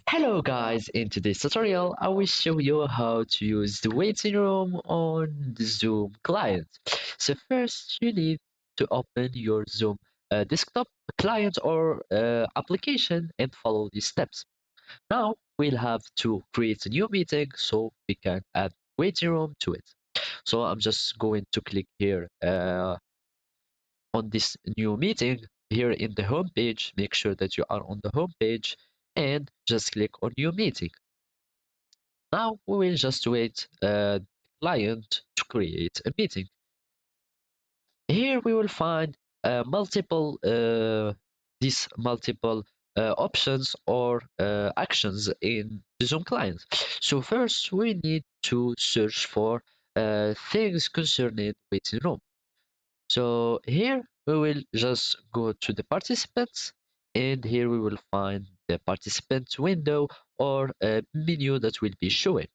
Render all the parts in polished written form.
Hello guys, in today's tutorial I will show you how to use the waiting room on the Zoom client. So first you need to open your Zoom desktop client or application and follow these steps. Now we'll have to create a new meeting so we can add waiting room to it. So I'm just going to click here on this new meeting here in the home page. Make sure that you are on the home page and just click on new meeting. Now we will just wait the client to create a meeting. Here we will find multiple these multiple options or actions in the Zoom client. So first we need to search for things concerning waiting room. So here we will just go to the participants, and here we will find the participants window or a menu that will be showing.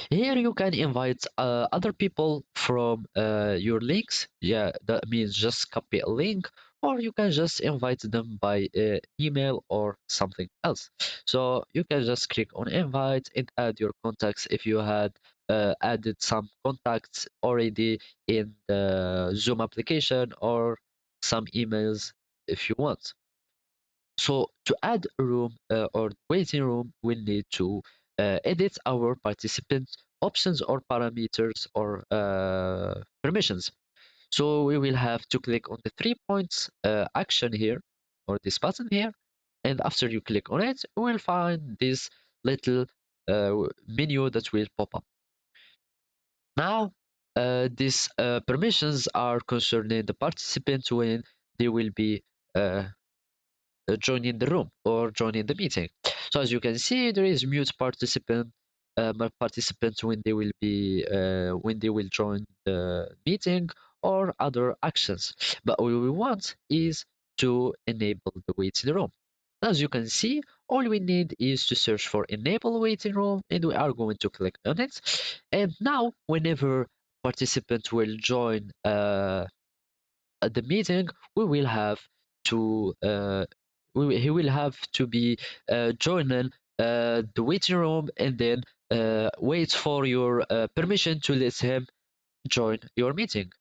Here you can invite other people from your links. Yeah, that means just copy a link, or you can just invite them by email or something else. So you can just click on invite and add your contacts if you had added some contacts already in the Zoom application or some emails if you want. So to add a room or waiting room, we need to edit our participant options or parameters or permissions. So we will have to click on the 3 points action here or this button here. And after you click on it, we will find this little menu that will pop up. Now, these permissions are concerning the participants when they will be uh, joining the room or joining the meeting. So as you can see, there is mute participants when they will join the meeting or other actions. But what we want is to enable the waiting room. As you can see, all we need is to search for enable waiting room, and we are going to click on it. And now, whenever participants will join at the meeting, we will have to he will have to be joining the waiting room and then wait for your permission to let him join your meeting.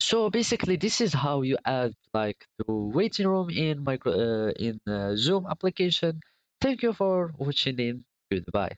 So basically, this is how you add like the waiting room in Zoom application. Thank you for watching in. Goodbye.